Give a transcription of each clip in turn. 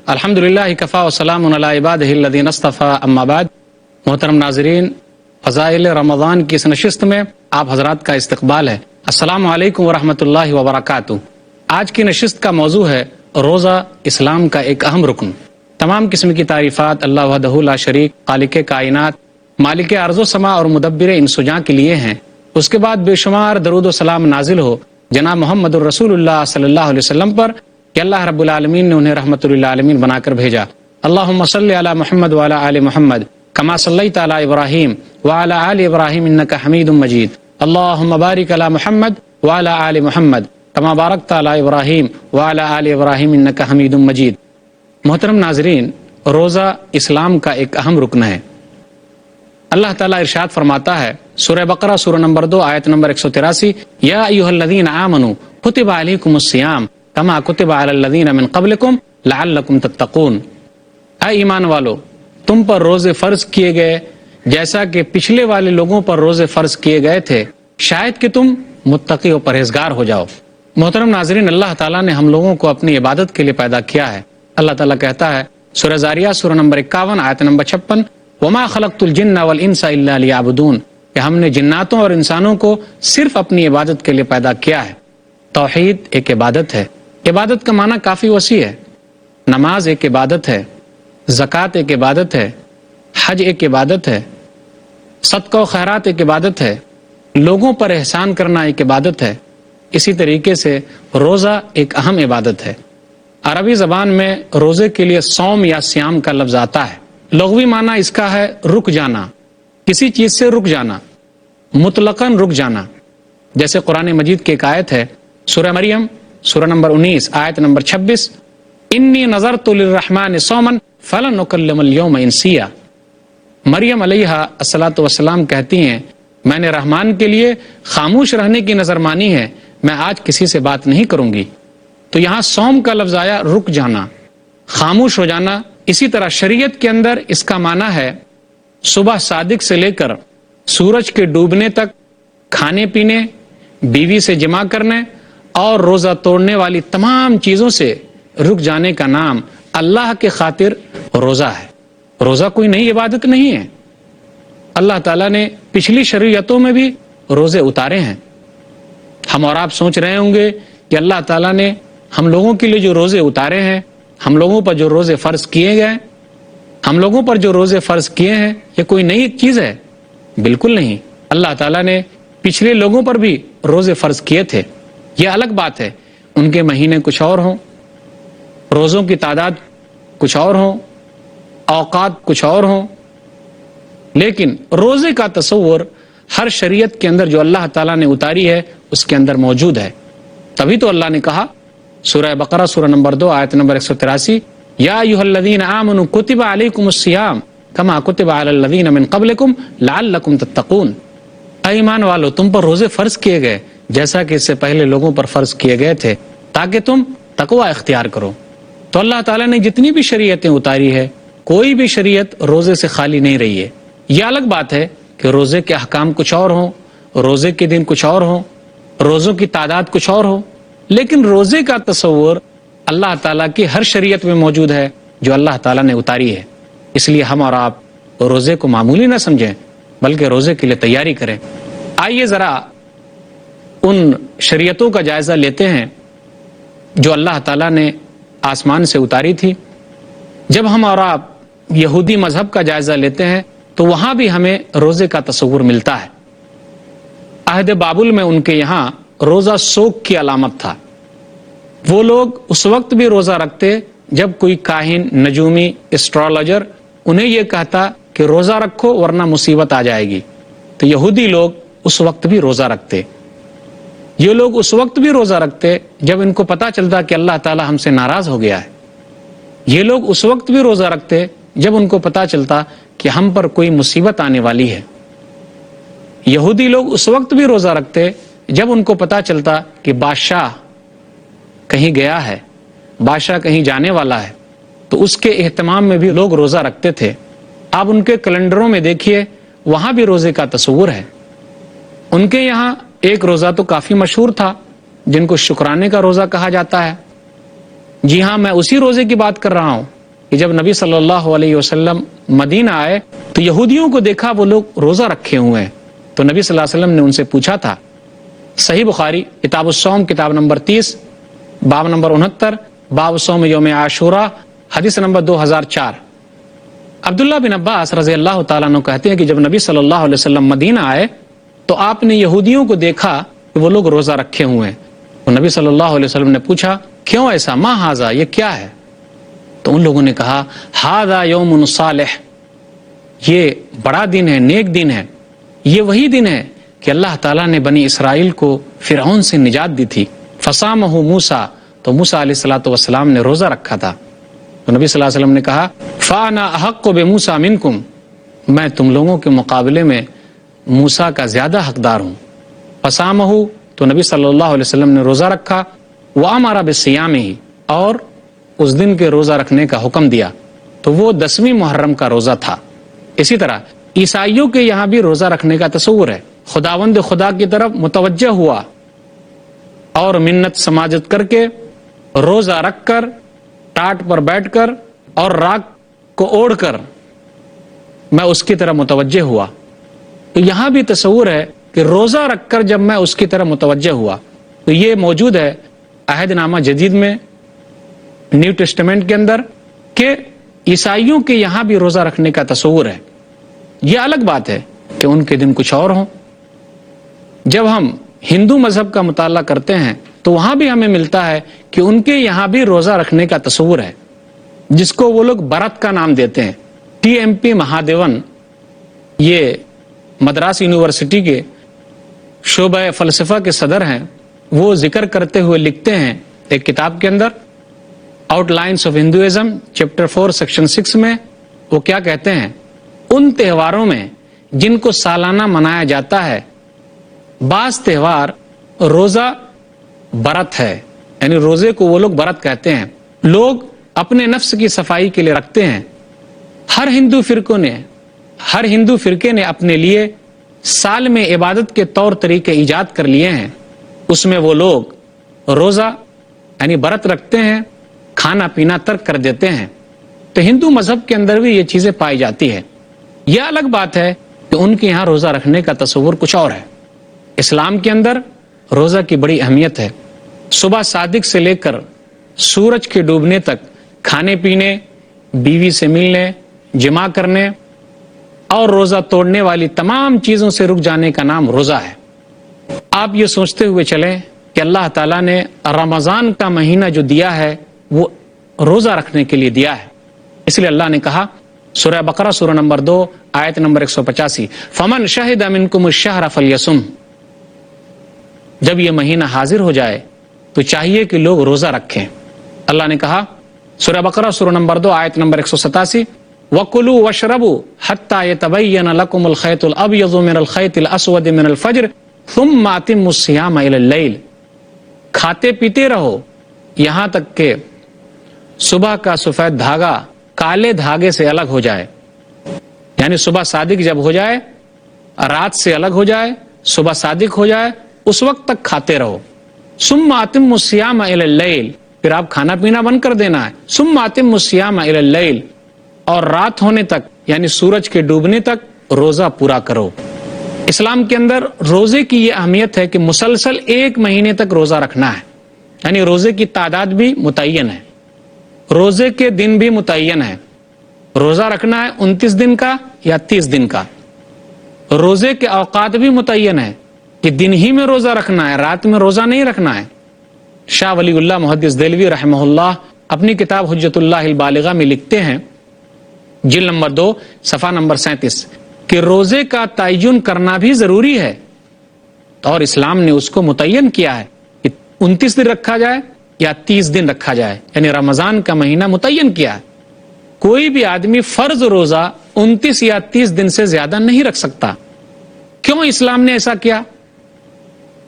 الحمدللہ کفا وسلام علی عبادہ الذین اصطفی اما بعد۔ محترم ناظرین، فضائل رمضان کی اس نشست میں آپ حضرات کا استقبال ہے۔ السلام علیکم ورحمۃ اللہ وبرکاتہ۔ آج کی نشست کا موضوع ہے روزہ اسلام کا ایک اہم رکن۔ تمام قسم کی تعریفات اللہ وحدہ لا شریک، خالق کائنات، مالک ارض و سما اور مدبر انس و جاں کے لیے ہیں۔ اس کے بعد بے شمار درود و سلام نازل ہو جناب محمد الرسول اللہ صلی اللہ علیہ وسلم پر کہ اللہ رب العالمین نے انہیں رحمت للعالمین بنا کر بھیجا۔ اللہم صلی علی محمد وعلی آل محمد کما صلیت علی ابراہیم وعلی آل ابراہیم انک حمید مجید۔ اللہم بارک علی محمد وعلی آل محمد کما بارکت علی ابراہیم وعلی آل ابراہیم انک حمید مجید۔ محترم ناظرین، روزہ اسلام کا ایک اہم رکن ہے۔ اللہ تعالیٰ ارشاد فرماتا ہے سورہ بقرہ سورہ نمبر 2 آیت نمبر 183، یا ایھا الذین آمنوا کتب علیکم الصیام کما کتب علی الذین من قبلکم لعلکم تتقون۔ اے ایمان والو، تم پر روزے فرض کیے گئے جیسا کہ پچھلے والے لوگوں پر روزے فرض کیے گئے تھے، شاید کہ تم متقی و پرہیزگار ہو جاؤ۔ محترم ناظرین، اللہ تعالیٰ نے ہم لوگوں کو اپنی عبادت کے لیے پیدا کیا ہے۔ اللہ تعالیٰ کہتا ہے سورہ زاریات سورہ نمبر 51 آیت نمبر 56، وما خلقت الجن والانس الا لیعبدون، کہ ہم نے جناتوں اور انسانوں کو صرف اپنی عبادت کے لیے پیدا کیا ہے۔ توحید ایک عبادت ہے۔ عبادت کا معنی کافی وسیع ہے۔ نماز ایک عبادت ہے، زکوٰۃ ایک عبادت ہے، حج ایک عبادت ہے، صدقہ و خیرات ایک عبادت ہے، لوگوں پر احسان کرنا ایک عبادت ہے۔ اسی طریقے سے روزہ ایک اہم عبادت ہے۔ عربی زبان میں روزے کے لیے صوم یا صیام کا لفظ آتا ہے۔ لغوی معنی اس کا ہے رک جانا، کسی چیز سے رک جانا، مطلقاً رک جانا۔ جیسے قرآن مجید کی ایک آیت ہے سورہ مریم سورہ نمبر 19 آیت نمبر 26، انی نظرت للرحمن صوما فلن اکلم اليوم انسیا۔ مریم علیہ الصلاۃ والسلام کہتی ہیں میں نے رحمان کے لیے خاموش رہنے کی نظر مانی ہے، میں آج کسی سے بات نہیں کروں گی۔ تو یہاں صوم کا لفظ آیا رک جانا، خاموش ہو جانا۔ اسی طرح شریعت کے اندر اس کا معنی ہے صبح صادق سے لے کر سورج کے ڈوبنے تک کھانے پینے، بیوی سے جمع کرنے اور روزہ توڑنے والی تمام چیزوں سے رک جانے کا نام اللہ کے خاطر روزہ ہے۔ روزہ کوئی نئی عبادت نہیں ہے۔ اللہ تعالیٰ نے پچھلی شریعتوں میں بھی روزے اتارے ہیں۔ ہم اور آپ سوچ رہے ہوں گے کہ اللہ تعالیٰ نے ہم لوگوں کے لیے جو روزے اتارے ہیں، ہم لوگوں پر جو روزے فرض کیے گئے، ہم لوگوں پر جو روزے فرض کیے ہیں، یہ کوئی نئی چیز ہے؟ بالکل نہیں۔ اللہ تعالیٰ نے پچھلے لوگوں پر بھی روزے فرض کیے تھے۔ یہ الگ بات ہے ان کے مہینے کچھ اور ہوں، روزوں کی تعداد کچھ اور ہوں، اوقات کچھ اور ہوں، لیکن روزے کا تصور ہر شریعت کے اندر جو اللہ تعالیٰ نے اتاری ہے اس کے اندر موجود ہے۔ تبھی تو اللہ نے کہا سورہ بقرہ سورہ نمبر 2 آیت نمبر 183، یا ایھا الذین آمنوا کتب علیکم الصیام کما کتب علی الذین من قبلکم لعلکم تتقون۔ اے ایمان والو، تم پر روزے فرض کیے گئے جیسا کہ اس سے پہلے لوگوں پر فرض کیے گئے تھے تاکہ تم تقوی اختیار کرو۔ تو اللہ تعالیٰ نے جتنی بھی شریعتیں اتاری ہے، کوئی بھی شریعت روزے سے خالی نہیں رہی ہے۔ یہ الگ بات ہے کہ روزے کے احکام کچھ اور ہوں، روزے کے دن کچھ اور ہوں، روزوں کی تعداد کچھ اور ہو، لیکن روزے کا تصور اللہ تعالیٰ کی ہر شریعت میں موجود ہے جو اللہ تعالیٰ نے اتاری ہے۔ اس لیے ہم اور آپ روزے کو معمولی نہ سمجھیں بلکہ روزے کے لیے تیاری کریں۔ آئیے ذرا ان شریعتوں کا جائزہ لیتے ہیں جو اللہ تعالیٰ نے آسمان سے اتاری تھی۔ جب ہم اور آپ یہودی مذہب کا جائزہ لیتے ہیں تو وہاں بھی ہمیں روزے کا تصور ملتا ہے۔ عہد بابل میں ان کے یہاں روزہ سوگ کی علامت تھا۔ وہ لوگ اس وقت بھی روزہ رکھتے جب کوئی کاہن، نجومی، اسٹرالوجر انہیں یہ کہتا کہ روزہ رکھو ورنہ مصیبت آ جائے گی، تو یہودی لوگ اس وقت بھی روزہ رکھتے۔ یہ لوگ اس وقت بھی روزہ رکھتے جب ان کو پتہ چلتا کہ اللہ تعالیٰ ہم سے ناراض ہو گیا ہے۔ یہ لوگ اس وقت بھی روزہ رکھتے جب ان کو پتہ چلتا کہ ہم پر کوئی مصیبت آنے والی ہے۔ یہودی لوگ اس وقت بھی روزہ رکھتے جب ان کو پتہ چلتا کہ بادشاہ کہیں گیا ہے، بادشاہ کہیں جانے والا ہے، تو اس کے اہتمام میں بھی لوگ روزہ رکھتے تھے۔ آپ ان کے کیلنڈروں میں دیکھیے، وہاں بھی روزے کا تصور ہے۔ ان کے یہاں ایک روزہ تو کافی مشہور تھا جن کو شکرانے کا روزہ کہا جاتا ہے۔ جی ہاں، میں اسی روزے کی بات کر رہا ہوں کہ جب نبی صلی اللہ علیہ وسلم مدینہ آئے تو یہودیوں کو دیکھا وہ لوگ روزہ رکھے ہوئے ہیں، تو نبی صلی اللہ علیہ وسلم نے ان سے پوچھا تھا۔ صحیح بخاری کتاب الصوم کتاب نمبر 30 باب نمبر 69 باب صوم یوم عاشورہ حدیث نمبر 2004۔ عبداللہ بن عباس رضی اللہ تعالیٰ عنہ کہتے ہیں کہ جب نبی صلی اللہ علیہ وسلم مدینہ آئے تو آپ نے یہودیوں کو دیکھا کہ وہ لوگ روزہ رکھے ہوئے ہیں، تو نبی صلی اللہ علیہ وسلم نے پوچھا کیوں ایسا، ما ھذا، یہ کیا ہے؟ تو ان لوگوں نے کہا ھذا یوم صالح، یہ بڑا دن ہے، نیک دن ہے، یہ وہی دن ہے کہ اللہ تعالیٰ نے بنی اسرائیل کو فرعون سے نجات دی تھی۔ فصامہ موسیٰ، تو موسیٰ علیہ السلام نے روزہ رکھا تھا۔ تو نبی صلی اللہ علیہ وسلم نے کہا فانا احق بموسیٰ منکم، میں تم لوگوں کے مقابلے میں موسیٰ کا زیادہ حقدار ہوں۔ فصامہ، تو نبی صلی اللہ علیہ وسلم نے روزہ رکھا، وامر بالصیام، اور اس دن کے روزہ رکھنے کا حکم دیا، تو وہ 10ویں محرم کا روزہ تھا۔ اسی طرح عیسائیوں کے یہاں بھی روزہ رکھنے کا تصور ہے، خداوند خدا کی طرف متوجہ ہوا اور منت سماجت کر کے روزہ رکھ کر ٹاٹ پر بیٹھ کر اور راگ کو اوڑھ کر میں اس کی طرف متوجہ ہوا۔ تو یہاں بھی تصور ہے کہ روزہ رکھ کر جب میں اس کی طرف متوجہ ہوا، تو یہ موجود ہے عہد نامہ جدید میں، نیو ٹیسٹمنٹ کے اندر، کہ عیسائیوں کے یہاں بھی روزہ رکھنے کا تصور ہے۔ یہ الگ بات ہے کہ ان کے دن کچھ اور ہوں۔ جب ہم ہندو مذہب کا مطالعہ کرتے ہیں تو وہاں بھی ہمیں ملتا ہے کہ ان کے یہاں بھی روزہ رکھنے کا تصور ہے، جس کو وہ لوگ برت کا نام دیتے ہیں۔ TMP مہادیون، یہ مدراس یونیورسٹی کے شعبہ فلسفہ کے صدر ہیں، وہ ذکر کرتے ہوئے لکھتے ہیں ایک کتاب کے اندر، outlines of Hinduism chapter 4 section 6 میں، وہ کیا کہتے ہیں، ان تہواروں میں جن کو سالانہ منایا جاتا ہے بعض تہوار روزہ برت ہے، یعنی روزے کو وہ لوگ برت کہتے ہیں، لوگ اپنے نفس کی صفائی کے لیے رکھتے ہیں۔ ہر ہندو فرقے نے اپنے لیے سال میں عبادت کے طور طریقے ایجاد کر لیے ہیں، اس میں وہ لوگ روزہ یعنی برت رکھتے ہیں، کھانا پینا ترک کر دیتے ہیں۔ تو ہندو مذہب کے اندر بھی یہ چیزیں پائی جاتی ہے۔ یہ الگ بات ہے کہ ان کے یہاں روزہ رکھنے کا تصور کچھ اور ہے۔ اسلام کے اندر روزہ کی بڑی اہمیت ہے۔ صبح صادق سے لے کر سورج کے ڈوبنے تک کھانے پینے، بیوی سے ملنے، جماع کرنے اور روزہ توڑنے والی تمام چیزوں سے رک جانے کا نام روزہ ہے۔ آپ یہ سوچتے ہوئے چلیں کہ اللہ تعالیٰ نے رمضان کا مہینہ جو دیا ہے وہ روزہ رکھنے کے لیے دیا ہے، اس لیے اللہ نے کہا سورہ بقرہ سورہ نمبر 2 آیت نمبر 185، فمن شہد منکم الشہر فلیصم، جب یہ مہینہ حاضر ہو جائے تو چاہیے کہ لوگ روزہ رکھیں۔ اللہ نے کہا سورہ بقرہ سورہ نمبر 2 آیت نمبر 187، وَكُلُوا وَاشْرَبُوا حَتَّى يَتَبَيَّنَ لَكُمُ الْخَيْطُ الْأَبْيَضُ مِنَ الْخَيْطِ الْأَسْوَدِ مِنَ الْفَجْرِ ثُمَّ أَتِمُّوا الصِّيَامَ إِلَى اللَّيْلِ، کھاتے پیتے رہو یہاں تک کہ صبح کا سفید دھاگا کالے دھاگے سے الگ ہو جائے، یعنی صبح صادق جب ہو جائے، رات سے الگ ہو جائے، صبح صادق ہو جائے، اس وقت تک کھاتے رہو۔ ثم اتم الصیام الی اللیل، پھر آپ کھانا پینا بند کر دینا ہے۔ ثم اتم الصیام الی اللیل، اور رات ہونے تک یعنی سورج کے ڈوبنے تک روزہ پورا کرو۔ اسلام کے اندر روزے کی یہ اہمیت ہے کہ مسلسل 1 مہینے تک روزہ رکھنا ہے، یعنی روزے کی تعداد بھی متعین ہے، روزے کے دن بھی متعین ہے۔ روزہ رکھنا ہے 29 دن کا یا 30 دن کا۔ روزے کے اوقات بھی متعین ہے کہ دن ہی میں روزہ رکھنا ہے، رات میں روزہ نہیں رکھنا ہے۔ شاہ ولی اللہ محدث دہلوی رحمہ اللہ اپنی کتاب حجت اللہ البالغہ میں لکھتے ہیں، جلد نمبر 2 صفحہ نمبر 37، کہ روزے کا تعین کرنا بھی ضروری ہے، اور اسلام نے اس کو متعین کیا ہے کہ 29 دن رکھا جائے یا 30 دن رکھا جائے، یعنی رمضان کا مہینہ متعین کیا ہے۔ کوئی بھی آدمی فرض روزہ 29 یا 30 دن سے زیادہ نہیں رکھ سکتا۔ کیوں اسلام نے ایسا کیا؟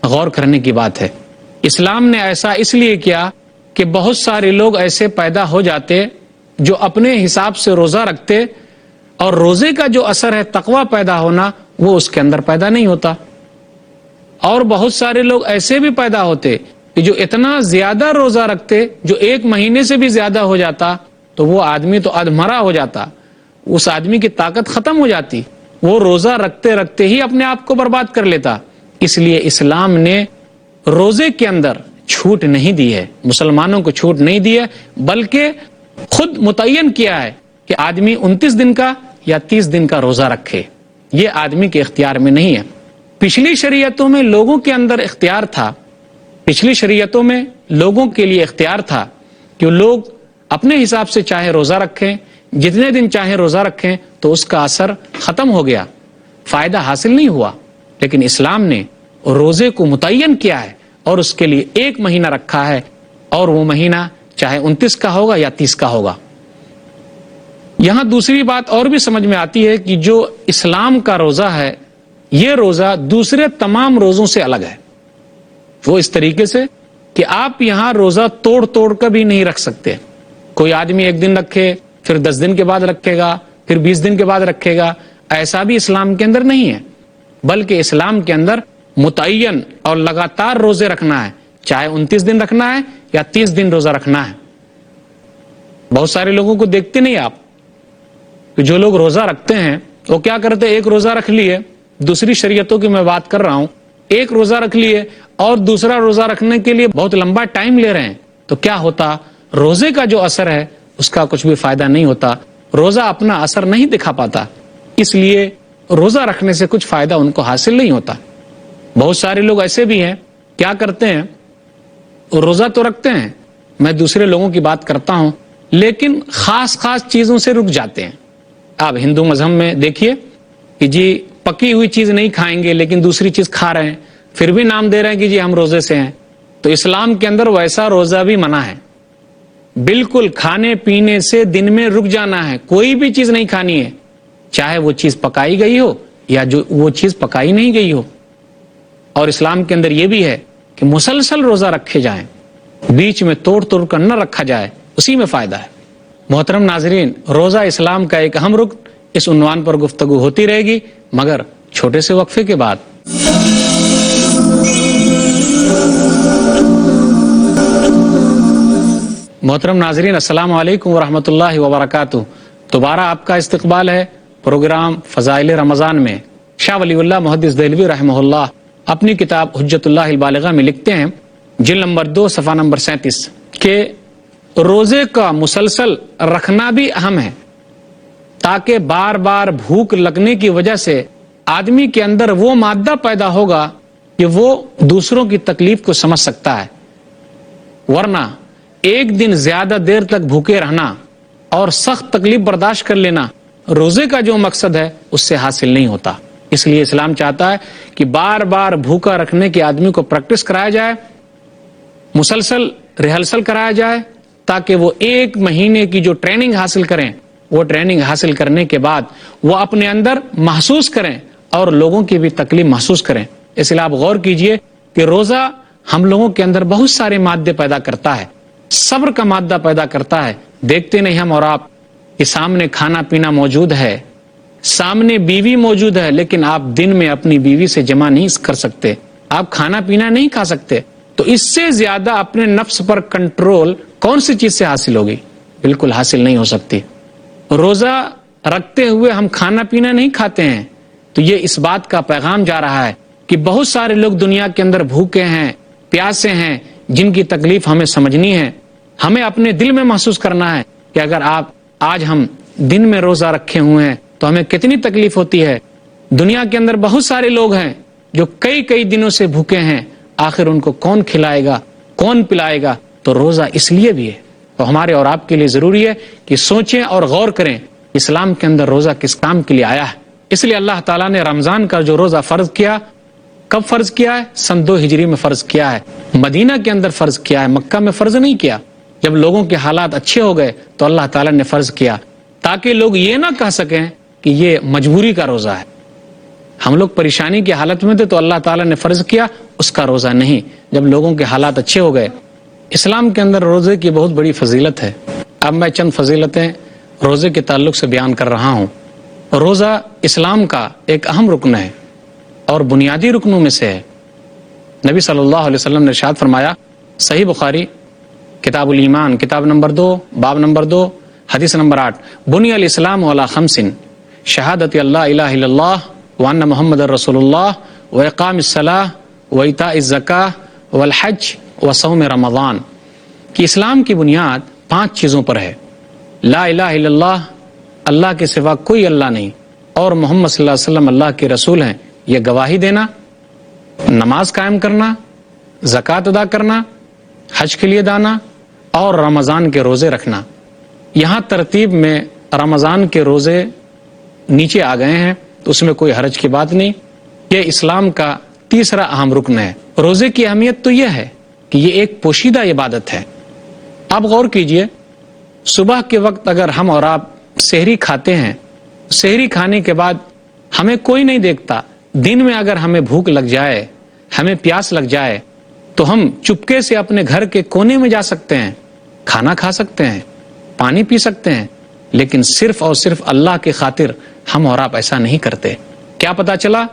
غور کرنے کی بات ہے۔ اسلام نے ایسا اس لیے کیا کہ بہت سارے لوگ ایسے پیدا ہو جاتے جو اپنے حساب سے روزہ رکھتے، اور روزے کا جو اثر ہے تقویٰ پیدا ہونا، وہ اس کے اندر پیدا نہیں ہوتا۔ اور بہت سارے لوگ ایسے بھی پیدا ہوتے کہ جو اتنا زیادہ روزہ رکھتے، جو 1 مہینے سے بھی زیادہ ہو جاتا، تو وہ آدمی تو ادھمرا ہو جاتا، اس آدمی کی طاقت ختم ہو جاتی، وہ روزہ رکھتے رکھتے ہی اپنے آپ کو برباد کر لیتا۔ اس لیے اسلام نے روزے کے اندر چھوٹ نہیں دی ہے، مسلمانوں کو چھوٹ نہیں دی ہے، بلکہ خود متعین کیا ہے کہ آدمی 29 دن کا یا 30 دن کا روزہ رکھے، یہ آدمی کے اختیار میں نہیں ہے۔ پچھلی شریعتوں میں لوگوں کے اندر اختیار تھا، پچھلی شریعتوں میں لوگوں کے لیے اختیار تھا کہ لوگ اپنے حساب سے چاہے روزہ رکھیں، جتنے دن چاہے روزہ رکھیں، تو اس کا اثر ختم ہو گیا، فائدہ حاصل نہیں ہوا۔ لیکن اسلام نے روزے کو متعین کیا ہے اور اس کے لیے ایک مہینہ رکھا ہے، اور وہ مہینہ چاہے 29 کا ہوگا یا 30 کا ہوگا۔ یہاں دوسری بات اور بھی سمجھ میں آتی ہے کہ جو اسلام کا روزہ ہے، یہ روزہ دوسرے تمام روزوں سے الگ ہے۔ وہ اس طریقے سے کہ آپ یہاں روزہ توڑ توڑ کر بھی نہیں رکھ سکتے۔ کوئی آدمی ایک دن رکھے، پھر 10 دن کے بعد رکھے گا، پھر 20 دن کے بعد رکھے گا، ایسا بھی اسلام کے اندر نہیں ہے، بلکہ اسلام کے اندر متعین اور لگاتار روزے رکھنا ہے، چاہے 29 دن رکھنا ہے یا 30 دن روزہ رکھنا ہے۔ بہت سارے لوگوں کو دیکھتے نہیں آپ کہ جو لوگ روزہ رکھتے ہیں وہ کیا کرتے ہیں، ایک روزہ رکھ لیے، دوسری شریعتوں کی میں بات کر رہا ہوں، ایک روزہ رکھ لیے اور دوسرا روزہ رکھنے کے لیے بہت لمبا ٹائم لے رہے ہیں، تو کیا ہوتا، روزے کا جو اثر ہے اس کا کچھ بھی فائدہ نہیں ہوتا، روزہ اپنا اثر نہیں دکھا پاتا، اس لیے روزہ رکھنے سے کچھ فائدہ ان کو حاصل نہیں ہوتا۔ بہت سارے لوگ ایسے بھی ہیں، کیا کرتے ہیں، روزہ تو رکھتے ہیں، میں دوسرے لوگوں کی بات کرتا ہوں، لیکن خاص چیزوں سے رک جاتے ہیں۔ آپ ہندو مذہب میں دیکھیے کہ جی پکی ہوئی چیز نہیں کھائیں گے، لیکن دوسری چیز کھا رہے ہیں، پھر بھی نام دے رہے ہیں کہ جی ہم روزے سے ہیں۔ تو اسلام کے اندر ویسا روزہ بھی منع ہے، بالکل کھانے پینے سے دن میں رک جانا ہے، کوئی بھی چیز نہیں کھانی ہے، چاہے وہ چیز پکائی گئی ہو یا جو وہ چیز پکائی نہیں گئی ہو۔ اور اسلام کے اندر یہ بھی ہے کہ مسلسل روزہ رکھے جائیں، بیچ میں توڑ توڑ کر نہ رکھا جائے، اسی میں فائدہ ہے۔ محترم ناظرین، روزہ اسلام کا ایک اہم رکن، اس عنوان پر گفتگو ہوتی رہے گی، مگر چھوٹے سے وقفے کے بعد۔ محترم ناظرین، السلام علیکم ورحمۃ اللہ وبرکاتہ۔ دوبارہ آپ کا استقبال ہے پروگرام فضائل رمضان میں۔ شاہ ولی اللہ محدث دہلوی رحمہ اللہ اپنی کتاب حجت اللہ البالغہ میں لکھتے ہیں، جلد نمبر 2 صفحہ نمبر 37، کہ روزے کا مسلسل رکھنا بھی اہم ہے، تاکہ بار بار بھوک لگنے کی وجہ سے آدمی کے اندر وہ مادہ پیدا ہوگا کہ وہ دوسروں کی تکلیف کو سمجھ سکتا ہے، ورنہ ایک دن زیادہ دیر تک بھوکے رہنا اور سخت تکلیف برداشت کر لینا روزے کا جو مقصد ہے اس سے حاصل نہیں ہوتا۔ اس لیے اسلام چاہتا ہے کہ بار بار بھوکا رکھنے کے آدمی کو پریکٹس کرایا جائے، مسلسل ریہرسل کرایا جائے، تاکہ وہ ایک مہینے کی جو ٹریننگ حاصل کریں، وہ ٹریننگ حاصل کرنے کے بعد وہ اپنے اندر محسوس کریں اور لوگوں کی بھی تکلیف محسوس کریں۔ اس لیے آپ غور کیجئے کہ روزہ ہم لوگوں کے اندر بہت سارے مادے پیدا کرتا ہے، صبر کا مادہ پیدا کرتا ہے۔ دیکھتے نہیں ہم اور آپ کہ سامنے کھانا پینا موجود ہے، سامنے بیوی موجود ہے، لیکن آپ دن میں اپنی بیوی سے جمع نہیں کر سکتے، آپ کھانا پینا نہیں کھا سکتے، تو اس سے زیادہ اپنے نفس پر کنٹرول کون سی چیز سے حاصل ہوگی؟ بالکل حاصل نہیں ہو سکتی۔ روزہ رکھتے ہوئے ہم کھانا پینا نہیں کھاتے ہیں، تو یہ اس بات کا پیغام جا رہا ہے کہ بہت سارے لوگ دنیا کے اندر بھوکے ہیں، پیاسے ہیں، جن کی تکلیف ہمیں سمجھنی ہے، ہمیں اپنے دل میں محسوس کرنا ہے کہ اگر آج ہم دن میں روزہ رکھے ہوئے ہیں تو ہمیں کتنی تکلیف ہوتی ہے۔ دنیا کے اندر بہت سارے لوگ ہیں جو کئی دنوں سے بھوکے ہیں، آخر ان کو کون کھلائے گا، کون پلائے گا؟ تو روزہ اس لیے بھی ہے، تو ہمارے اور آپ کے لیے ضروری ہے کہ سوچیں اور غور کریں اسلام کے اندر روزہ کس کام کے لیے آیا ہے۔ اس لیے اللہ تعالیٰ نے رمضان کا جو روزہ فرض کیا، کب فرض کیا ہے؟ سن 2 ہجری میں فرض کیا ہے، مدینہ کے اندر فرض کیا ہے، مکہ میں فرض نہیں کیا۔ جب لوگوں کے حالات اچھے ہو گئے تو اللہ تعالیٰ نے فرض کیا، تاکہ لوگ یہ نہ کہہ سکیں کہ یہ مجبوری کا روزہ ہے، ہم لوگ پریشانی کی حالت میں تھے تو اللہ تعالیٰ نے فرض کیا، اس کا روزہ نہیں۔ جب لوگوں کے حالات اچھے ہو گئے۔ اسلام کے اندر روزے کی بہت بڑی فضیلت ہے۔ اب میں چند فضیلتیں روزے کے تعلق سے بیان کر رہا ہوں۔ روزہ اسلام کا ایک اہم رکن ہے اور بنیادی رکنوں میں سے ہے۔ نبی صلی اللہ علیہ وسلم نے ارشاد فرمایا، صحیح بخاری کتاب الایمان کتاب نمبر 2 باب نمبر 2 حدیث نمبر 8، بنی الاسلام علی خمس، شہادت اللہ الہ الا اللہ وان محمد رسول اللہ واقام الصلاۃ وایتاء الزکاۃ والحج وصوم رمضان، کہ اسلام کی بنیاد 5 چیزوں پر ہے: لا الہ الا اللہ، اللہ کے سوا کوئی اللہ نہیں، اور محمد صلی اللہ علیہ وسلم اللہ کے رسول ہیں، یہ گواہی دینا، نماز قائم کرنا، زکوٰۃ ادا کرنا، حج کے لیے جانا، اور رمضان کے روزے رکھنا۔ یہاں ترتیب میں رمضان کے روزے نیچے آ گئے ہیں، تو اس میں کوئی حرج کی بات نہیں۔ یہ اسلام کا تیسرا اہم رکن ہے۔ روزے کی اہمیت تو یہ ہے کہ یہ ایک پوشیدہ عبادت ہے۔ آپ غور کیجئے، صبح کے وقت اگر ہم اور آپ سحری کھاتے ہیں، سحری کھانے کے بعد ہمیں کوئی نہیں دیکھتا، دن میں اگر ہمیں بھوک لگ جائے، ہمیں پیاس لگ جائے، تو ہم چپکے سے اپنے گھر کے کونے میں جا سکتے ہیں، کھانا کھا سکتے ہیں، پانی پی سکتے ہیں، لیکن صرف اور صرف اللہ کی خاطر ہم اور آپ ایسا نہیں کرتے۔ کیا پتا چلا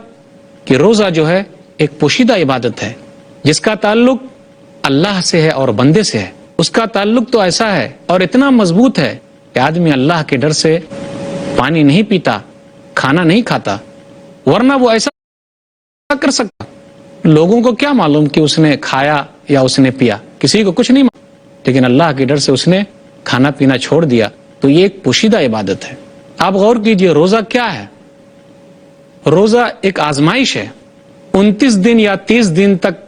کہ روزہ جو ہے ایک پوشیدہ عبادت ہے، جس کا تعلق اللہ سے ہے اور بندے سے ہے۔ اس کا تعلق تو ایسا ہے اور اتنا مضبوط ہے کہ آدمی اللہ کے ڈر سے پانی نہیں پیتا، کھانا نہیں کھاتا، ورنہ وہ ایسا کر سکتا۔ لوگوں کو کیا معلوم کہ اس نے کھایا یا اس نے پیا، کسی کو کچھ نہیں معلوم، لیکن اللہ کے ڈر سے اس نے کھانا پینا چھوڑ دیا، تو یہ ایک پوشیدہ عبادت ہے۔ آپ غور کیجئے، روزہ کیا ہے؟ روزہ ایک آزمائش ہے۔ 29 دن یا 30 دن تک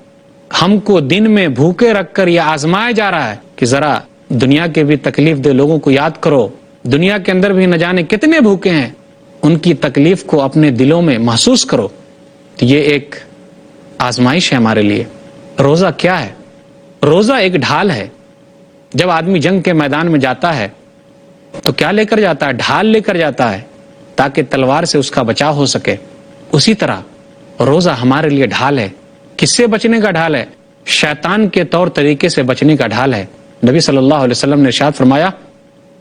ہم کو دن میں بھوکے رکھ کر یہ آزمایا جا رہا ہے کہ ذرا دنیا کے بھی تکلیف دہ لوگوں کو یاد کرو، دنیا کے اندر بھی نہ جانے کتنے بھوکے ہیں، ان کی تکلیف کو اپنے دلوں میں محسوس کرو۔ تو یہ ایک آزمائش ہے ہمارے لیے۔ روزہ کیا ہے؟ روزہ ایک ڈھال ہے۔ جب آدمی جنگ کے میدان میں جاتا ہے تو کیا لے کر جاتا ہے؟ ڈھال لے کر جاتا ہے، تاکہ تلوار سے اس کا بچاؤ ہو سکے۔ اسی طرح روزہ ہمارے لیے ڈھال ہے۔ کس سے بچنے کا ڈھال ہے؟ شیطان کے طور طریقے سے بچنے کا ڈھال ہے۔ نبی صلی اللہ علیہ وسلم نے ارشاد فرمایا،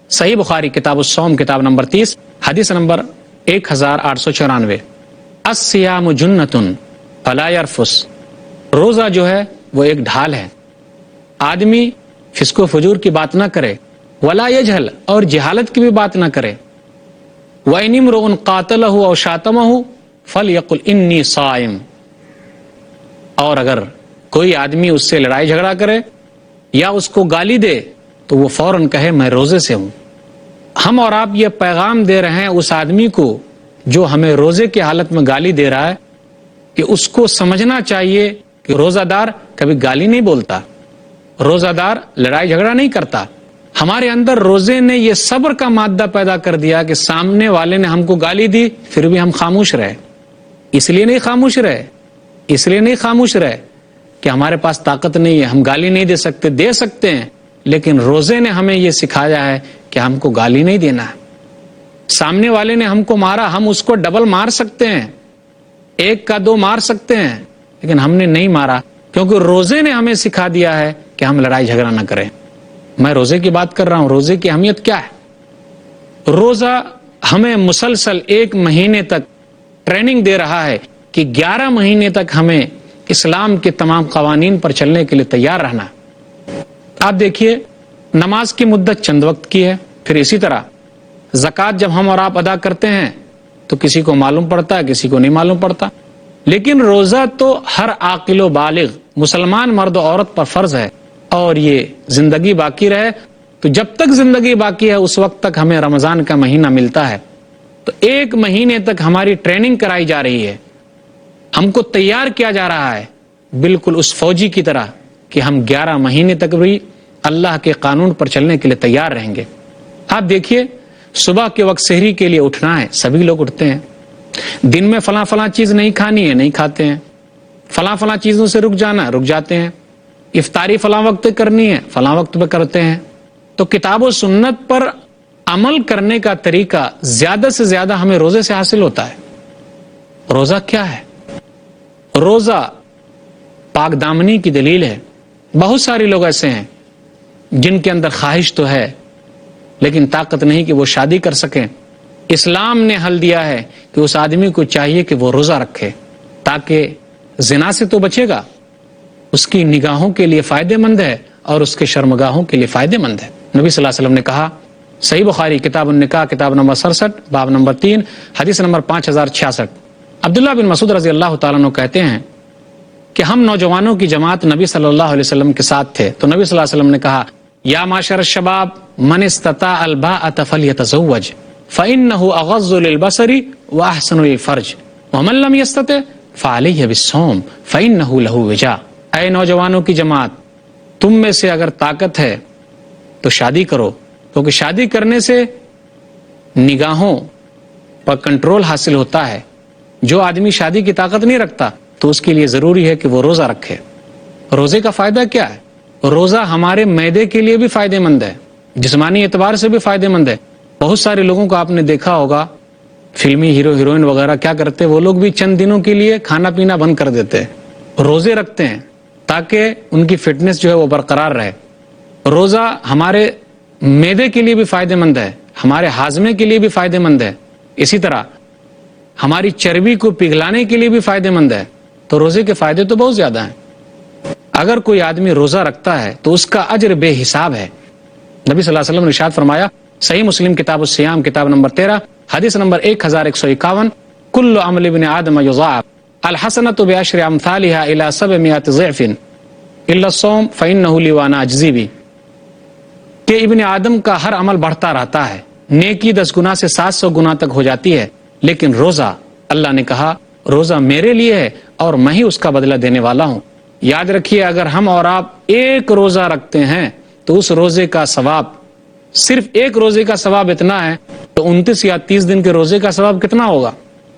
صحیح بخاری کتاب الصوم کتاب نمبر 30 حدیث نمبر 1894، الصیام جنۃ فلا یرفث، روزہ جو ہے وہ ایک ڈھال ہے، آدمی فسق و فجور کی بات نہ کرے، ولا یجہل، اور جہالت کی بھی بات نہ کرے، وَإِنِ امْرُؤٌ قَاتَلَهُ أَوْ شَاتَمَهُ فَلْيَقُلْ إِنِّي صَائِمٌ، اور اگر کوئی آدمی اس سے لڑائی جھگڑا کرے یا اس کو گالی دے تو وہ فوراً کہے میں روزے سے ہوں۔ ہم اور آپ یہ پیغام دے رہے ہیں اس آدمی کو جو ہمیں روزے کی حالت میں گالی دے رہا ہے، کہ اس کو سمجھنا چاہیے کہ روزہ دار کبھی گالی نہیں بولتا، روزہ دار لڑائی جھگڑا نہیں کرتا۔ ہمارے اندر روزے نے یہ صبر کا مادہ پیدا کر دیا کہ سامنے والے نے ہم کو گالی دی، پھر بھی ہم خاموش رہے۔ اس لیے نہیں خاموش رہے کہ ہمارے پاس طاقت نہیں ہے، ہم گالی نہیں دے سکتے ہیں، لیکن روزے نے ہمیں یہ سکھایا ہے کہ ہم کو گالی نہیں دینا ہے۔ سامنے والے نے ہم کو مارا، ہم اس کو ڈبل مار سکتے ہیں، 1 کا 2 مار سکتے ہیں، لیکن ہم نے نہیں مارا، کیونکہ روزے نے ہمیں سکھا دیا ہے کہ ہم لڑائی جھگڑا نہ کریں۔ میں روزے کی بات کر رہا ہوں، روزے کی اہمیت کیا ہے؟ روزہ ہمیں مسلسل 1 مہینے تک ٹریننگ دے رہا ہے کہ 11 مہینے تک ہمیں اسلام کے تمام قوانین پر چلنے کے لیے تیار رہنا۔ آپ دیکھیے، نماز کی مدت چند وقت کی ہے، پھر اسی طرح زکوٰۃ جب ہم اور آپ ادا کرتے ہیں تو کسی کو معلوم پڑتا ہے، کسی کو نہیں معلوم پڑتا، لیکن روزہ تو ہر عاقل و بالغ مسلمان مرد و عورت پر فرض ہے، اور یہ زندگی باقی رہے تو جب تک زندگی باقی ہے اس وقت تک ہمیں رمضان کا مہینہ ملتا ہے، تو 1 مہینے تک ہماری ٹریننگ کرائی جا رہی ہے، ہم کو تیار کیا جا رہا ہے، بالکل اس فوجی کی طرح کہ ہم 11 مہینے تک بھی اللہ کے قانون پر چلنے کے لیے تیار رہیں گے۔ آپ دیکھیے، صبح کے وقت سحری کے لیے اٹھنا ہے، سبھی لوگ اٹھتے ہیں، دن میں فلاں چیز نہیں کھانی ہے، نہیں کھاتے ہیں، فلاں چیزوں سے رک جانا، رک جاتے ہیں، افطاری فلاں وقت کرنی ہے، فلاں وقت پہ کرتے ہیں۔ تو کتاب و سنت پر عمل کرنے کا طریقہ زیادہ سے زیادہ ہمیں روزے سے حاصل ہوتا ہے۔ روزہ کیا ہے؟ روزہ پاک دامنی کی دلیل ہے۔ بہت سارے لوگ ایسے ہیں جن کے اندر خواہش تو ہے لیکن طاقت نہیں کہ وہ شادی کر سکیں۔ اسلام نے حل دیا ہے کہ اس آدمی کو چاہیے کہ وہ روزہ رکھے تاکہ زنا سے تو بچے گا، اس کی نگاہوں کے لیے فائدہ مند ہے اور اس کے شرمگاہوں کے لیے فائدہ مند ہے۔ نبی صلی اللہ علیہ وسلم نے کہا صحیح بخاری کتاب النکاح کتاب نمبر 67 باب نمبر 3 حدیث نمبر 5066۔ عبداللہ بن مسعود رضی اللہ تعالیٰ عنہ کہتے ہیں کہ ہم نوجوانوں کی جماعت نبی صلی اللہ علیہ وسلم کے ساتھ تھے، تو نبی صلی اللہ علیہ وسلم نے کہا یا معشر الشباب من استطاع الباءۃ فلیتزوج فإنہ اغض للبصر واحسن للفرج ومن لم یستطع فعلیہ بالصوم فإنہ لہ وجاء۔ اے نوجوانوں کی جماعت، تم میں سے اگر طاقت ہے تو شادی کرو، کیونکہ شادی کرنے سے نگاہوں پر کنٹرول حاصل ہوتا ہے۔ جو آدمی شادی کی طاقت نہیں رکھتا تو اس کے لیے ضروری ہے کہ وہ روزہ رکھے۔ روزے کا فائدہ کیا ہے؟ روزہ ہمارے معدے کے لیے بھی فائدہ مند ہے، جسمانی اعتبار سے بھی فائدہ مند ہے۔ بہت سارے لوگوں کو آپ نے دیکھا ہوگا، فلمی ہیرو ہیروئن وغیرہ کیا کرتے، وہ لوگ بھی چند دنوں کے لیے کھانا پینا بند کر دیتے، روزے رکھتے ہیں تاکہ ان کی فٹنس جو ہے وہ برقرار رہے۔ روزہ ہمارے معدے کے لیے بھی فائدہ مند ہے، ہمارے ہاضمے کے لیے بھی فائدہ مند ہے، اسی طرح ہماری چربی کو پگھلانے کے لیے بھی فائدہ مند ہے۔ تو روزے کے فائدے تو بہت زیادہ ہیں۔ اگر کوئی آدمی روزہ رکھتا ہے تو اس کا اجر بے حساب ہے۔ نبی صلی اللہ علیہ وسلم نے ارشاد فرمایا، صحیح مسلم کتاب الصیام کتاب نمبر 13 حدیث نمبر 1151، کل عمل ابن آدم یضاعف الحسنۃ بعشر امثالها الی 700 ضعف الا الصوم فانہ لی وانا اجزی بہ، کہ ابن آدم کا ہر عمل بڑھتا رہتا ہے، نیکی 10 گنا سے 700 گنا تک ہو جاتی ہے، لیکن روزہ، اللہ نے کہا روزہ میرے لیے ہے اور میں ہی اس کا بدلہ دینے والا ہوں۔ یاد رکھیے، اگر ہم اور آپ ایک روزہ رکھتے ہیں تو اس روزے کا ثواب، صرف ایک روزے کا ثواب اتنا ہے تو 29 یا 30 دن کے روزے کا ثواب کتنا ہوگا؟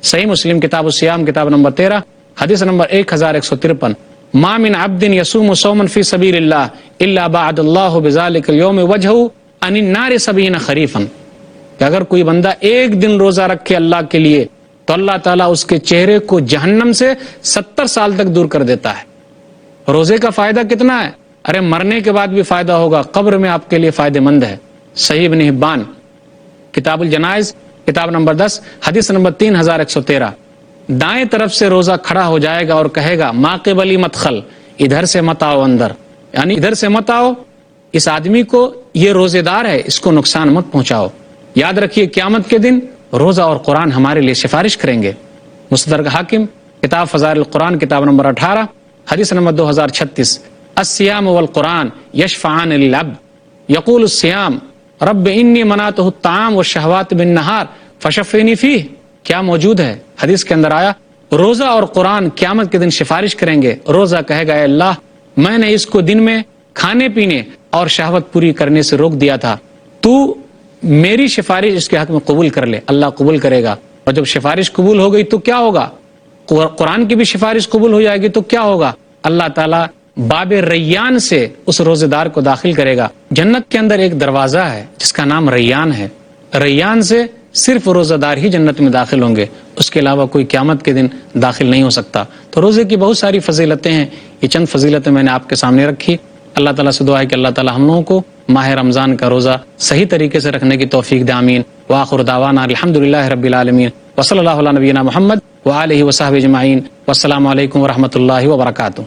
صحیح مسلم کتاب الصیام کتاب نمبر 13 حدیث نمبر 1153، ما من عبد یصوم صوما فی سبیل اللہ الا بعد اللہ بذلک اليوم وجہہ عن النار 70 خریفا، کہ اگر کوئی بندہ ایک دن روزہ رکھے اللہ کے لیے تو اللہ تعالیٰ اس کے چہرے کو جہنم سے 70 سال تک دور کر دیتا ہے۔ روزے کا فائدہ کتنا ہے؟ ارے مرنے کے بعد بھی فائدہ ہوگا، قبر میں آپ کے لیے فائدہ مند ہے۔ صحیح ابن حبان کتاب الجنائز کتاب نمبر 10 حدیث نمبر 3113، دائیں طرف سے روزہ کھڑا ہو جائے گا اور کہے گا ما قبلی مدخل، ادھر سے مت آؤ اندر، یعنی ادھر سے مت آؤ، اس آدمی کو، یہ روزے دار ہے، اس کو نقصان مت پہنچاؤ۔ یاد رکھیے قیامت کے دن روزہ اور قرآن ہمارے لیے سفارش کریں گے۔ مستدرک حاکم کتاب فضائل القرآن کتاب نمبر 18 حدیث نمبر 2036، الصیام والقرآن یشفعان للعبد یقول الصیام رب انی منعتہ الطعام والشہوات بالنہار فشفینی فیہ۔ کیا موجود ہے؟ حدیث کے اندر آیا روزہ اور قرآن قیامت کے دن سفارش کریں گے۔ روزہ کہے گا اے اللہ، میں نے اس کو دن میں کھانے پینے اور شہوت پوری کرنے سے روک دیا تھا، تو میری سفارش اس کے حق میں قبول کر لے۔ اللہ قبول کرے گا، اور جب سفارش قبول ہو گئی تو کیا ہوگا؟ قرآن کی بھی سفارش قبول ہو جائے گی تو کیا ہوگا؟ اللہ تعالیٰ باب ریان سے اس روزے دار کو داخل کرے گا۔ جنت کے اندر ایک دروازہ ہے جس کا نام ریان ہے، ریان سے صرف روزہ دار ہی جنت میں داخل ہوں گے، اس کے علاوہ کوئی قیامت کے دن داخل نہیں ہو سکتا۔ تو روزے کی بہت ساری فضیلتیں ہیں، یہ چند فضیلتیں میں نے آپ کے سامنے رکھی۔ اللہ تعالیٰ سے دعا ہے کہ اللہ تعالیٰ ہم لوگوں کو ماہ رمضان کا روزہ صحیح طریقے سے رکھنے کی توفیق دے، آمین۔ وآخر دعوانا الحمدللہ رب العالمین، وصلی اللہ علی نبینا محمد وآلہ وصحبہ اجمعین، والسلام علیکم ورحمۃ اللہ وبرکاتہ۔